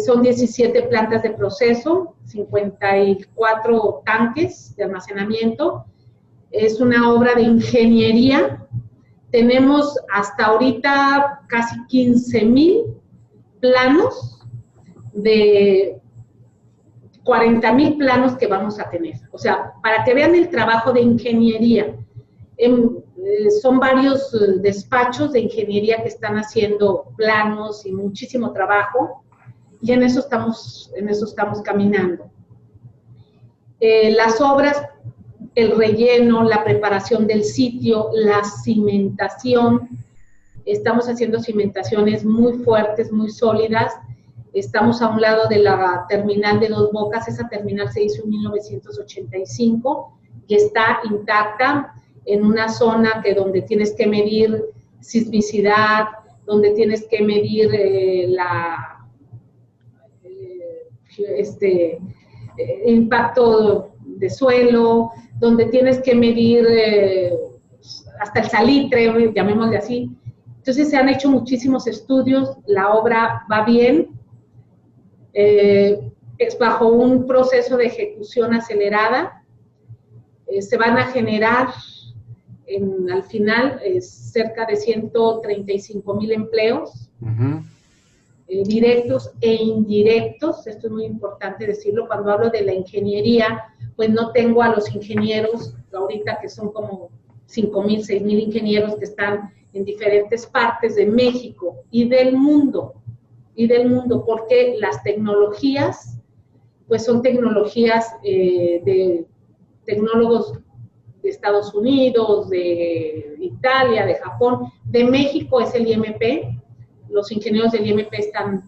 son 17 plantas de proceso, 54 tanques de almacenamiento, es una obra de ingeniería. Tenemos hasta ahorita casi 15,000 planos de 40,000 planos que vamos a tener. O sea, para que vean el trabajo de ingeniería, son varios despachos de ingeniería que están haciendo planos y muchísimo trabajo, y en eso estamos caminando. Las obras, el relleno, la preparación del sitio, la cimentación, estamos haciendo cimentaciones muy fuertes, muy sólidas. Estamos a un lado de la terminal de Dos Bocas. Esa terminal se hizo en 1985 y está intacta, en una zona donde tienes que medir sismicidad, donde tienes que medir impacto de suelo, donde tienes que medir hasta el salitre, llamémosle así. Entonces se han hecho muchísimos estudios, la obra va bien, es bajo un proceso de ejecución acelerada, se van a generar al final cerca de 135,000 empleos, directos e indirectos. Esto es muy importante decirlo. Cuando hablo de la ingeniería, pues no tengo a los ingenieros ahorita, que son como 5,000, 6,000 ingenieros que están en diferentes partes de México y del mundo, porque las tecnologías, pues son tecnologías de tecnólogos de Estados Unidos, de Italia, de Japón. De México es el IMP, los ingenieros del IMP están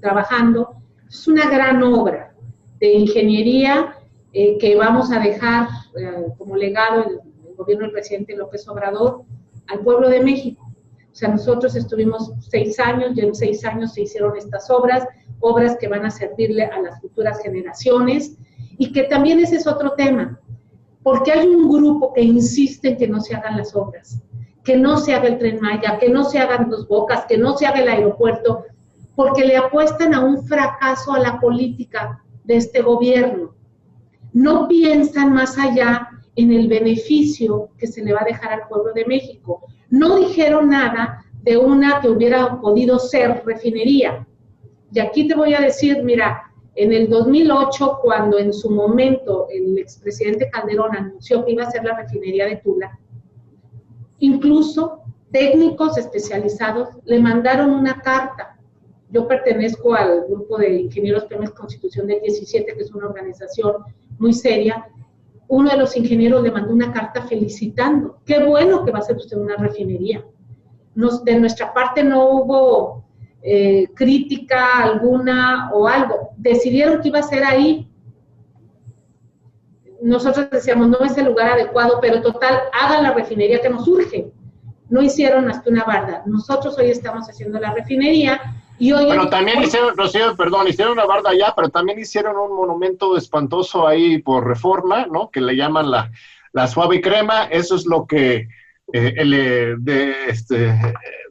trabajando. Es una gran obra de ingeniería que vamos a dejar como legado el gobierno del presidente López Obrador al pueblo de México. O sea, nosotros estuvimos 6 años, y en 6 años se hicieron estas obras que van a servirle a las futuras generaciones, y que también ese es otro tema, porque hay un grupo que insiste en que no se hagan las obras, que no se haga el Tren Maya, que no se hagan Dos Bocas, que no se haga el aeropuerto, porque le apuestan a un fracaso a la política de este gobierno. No piensan más allá en el beneficio que se le va a dejar al pueblo de México. No dijeron nada de una que hubiera podido ser refinería. Y aquí te voy a decir, mira, en el 2008, cuando en su momento el expresidente Calderón anunció que iba a ser la refinería de Tula, incluso técnicos especializados le mandaron una carta. Yo pertenezco al grupo de ingenieros Pemex Constitución del 17, que es una organización muy seria. Uno de los ingenieros le mandó una carta felicitando. Qué bueno que va a ser usted una refinería. De nuestra parte no hubo crítica alguna o algo. Decidieron que iba a ser ahí. Nosotros decíamos, no es el lugar adecuado, pero total, hagan la refinería que nos urge. No hicieron hasta una barda. Nosotros hoy estamos haciendo la refinería. Y hoy bueno, también hicieron, Rocío, perdón, hicieron una barda allá, pero también hicieron un monumento espantoso ahí por Reforma, ¿no? Que le llaman la suave crema. Eso es lo que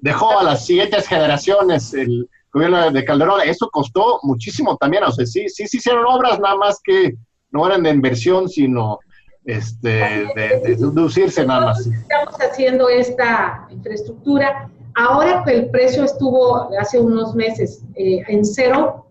dejó a las siguientes generaciones el gobierno de Calderón. Eso costó muchísimo también. O sea, sí hicieron obras, nada más que no eran de inversión, sino de deducirse nada más. Estamos haciendo esta infraestructura. Ahora que el precio estuvo hace unos meses en cero,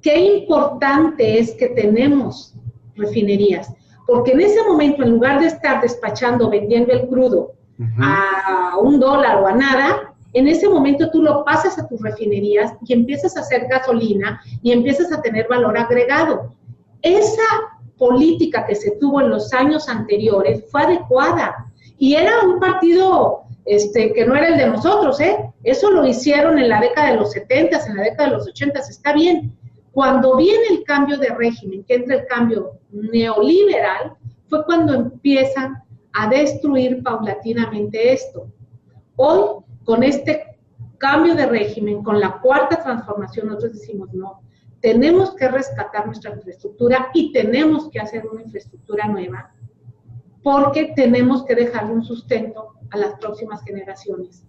qué importante es que tenemos refinerías, porque en ese momento, en lugar de estar despachando, vendiendo el crudo a $1 o a nada, en ese momento tú lo pasas a tus refinerías y empiezas a hacer gasolina y empiezas a tener valor agregado. Esa política que se tuvo en los años anteriores fue adecuada, y era un partido que no era el de nosotros, Eso lo hicieron en la década de los 70s, en la década de los 80s, está bien. Cuando viene el cambio de régimen, que entra el cambio neoliberal, fue cuando empiezan a destruir paulatinamente esto. Hoy, con este cambio de régimen, con la cuarta transformación, nosotros decimos, no, tenemos que rescatar nuestra infraestructura y tenemos que hacer una infraestructura nueva, porque tenemos que dejarle un sustento a las próximas generaciones.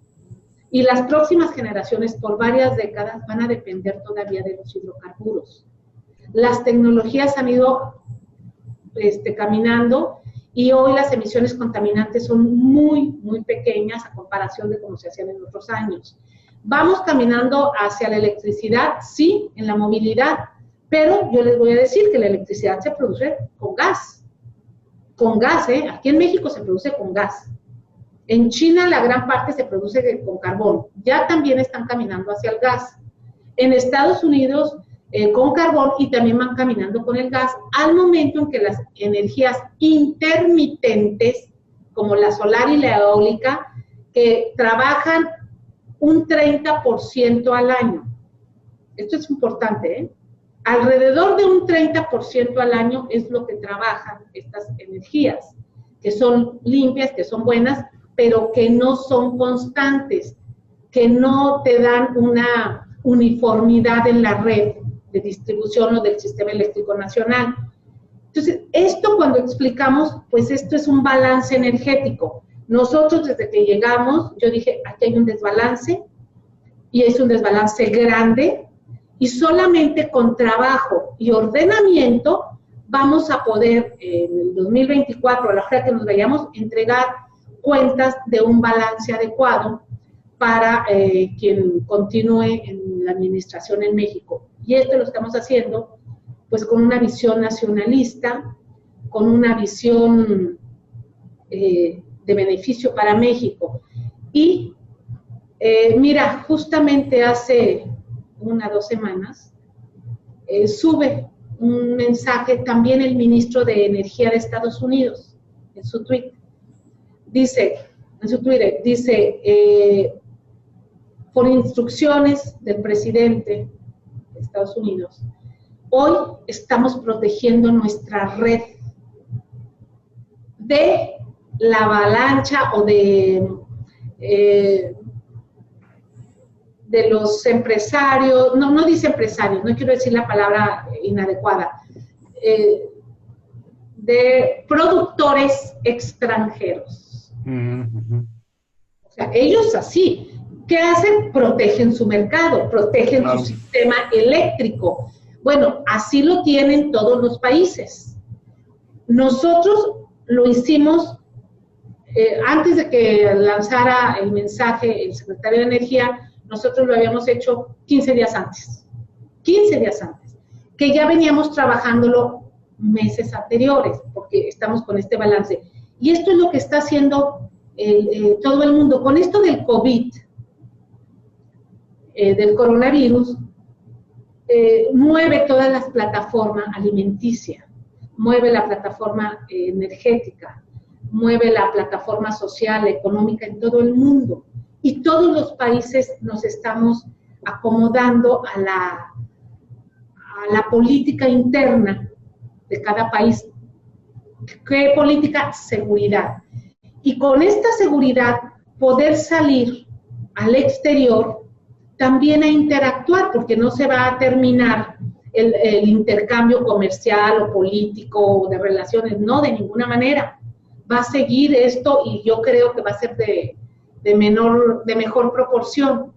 Y las próximas generaciones, por varias décadas, van a depender todavía de los hidrocarburos. Las tecnologías han ido caminando, y hoy las emisiones contaminantes son muy, muy pequeñas a comparación de cómo se hacían en otros años. Vamos caminando hacia la electricidad, sí, en la movilidad, pero yo les voy a decir que la electricidad se produce con gas. Con gas, Aquí en México se produce con gas. En China la gran parte se produce con carbón. Ya también están caminando hacia el gas. En Estados Unidos con carbón, y también van caminando con el gas, al momento en que las energías intermitentes, como la solar y la eólica, que trabajan un 30% al año. Esto es importante, Alrededor de un 30% al año es lo que trabajan estas energías, que son limpias, que son buenas, pero que no son constantes, que no te dan una uniformidad en la red de distribución o del sistema eléctrico nacional. Entonces, esto cuando explicamos, pues esto es un balance energético. Nosotros desde que llegamos, yo dije, aquí hay un desbalance, y es un desbalance grande, y solamente con trabajo y ordenamiento vamos a poder en el 2024, a la hora que nos vayamos, entregar cuentas de un balance adecuado para quien continúe en la administración en México. Y esto lo estamos haciendo pues con una visión nacionalista, con una visión de beneficio para México. Y mira, justamente hace 1 o 2 semanas sube un mensaje también el ministro de Energía de Estados Unidos en su tweet. En su Twitter, dice, por instrucciones del presidente de Estados Unidos, hoy estamos protegiendo nuestra red de la avalancha o de los empresarios, no dice empresarios, no quiero decir la palabra inadecuada, de productores extranjeros. Uh-huh. O sea, ellos así, ¿qué hacen? Protegen su mercado, protegen su sistema eléctrico. Bueno, así lo tienen todos los países. Nosotros lo hicimos antes de que lanzara el mensaje el secretario de Energía. Nosotros lo habíamos hecho 15 días antes, que ya veníamos trabajándolo meses anteriores, porque estamos con este balance. Y esto es lo que está haciendo todo el mundo. Con esto del COVID, del coronavirus, mueve todas las plataformas alimenticias, mueve la plataforma energética, mueve la plataforma social, económica en todo el mundo. Y todos los países nos estamos acomodando a la política interna de cada país. ¿Qué política? Seguridad. Y con esta seguridad, poder salir al exterior también a interactuar, porque no se va a terminar el intercambio comercial o político o de relaciones, no, de ninguna manera. Va a seguir esto y yo creo que va a ser de mejor proporción.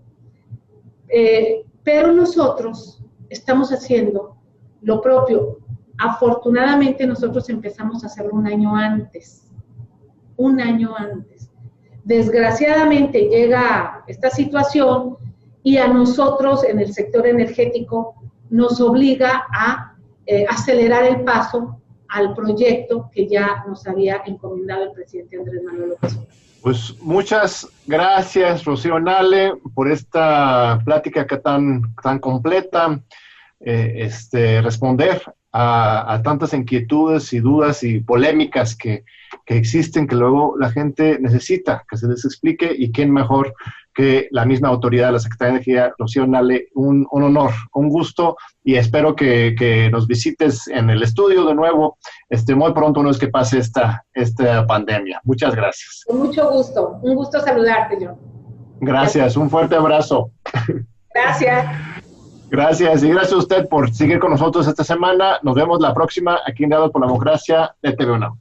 Pero nosotros estamos haciendo lo propio. Afortunadamente nosotros empezamos a hacerlo un año antes. Desgraciadamente llega esta situación y a nosotros en el sector energético nos obliga a acelerar el paso al proyecto que ya nos había encomendado el presidente Andrés Manuel López Obrador. Pues muchas gracias, Rocío Nale, por esta plática que tan completa, responder a tantas inquietudes y dudas y polémicas que existen, que luego la gente necesita que se les explique, y quién mejor que la misma autoridad de la Secretaría de Energía, Rocío Nale. Un honor, un gusto, y espero que nos visites en el estudio de nuevo muy pronto, una vez que pase esta pandemia. Muchas gracias. Con mucho gusto, un gusto saludarte, John. Gracias, un fuerte abrazo. Gracias. Gracias, y gracias a usted por seguir con nosotros esta semana. Nos vemos la próxima aquí en Diálogos por la Democracia de TV UNAM.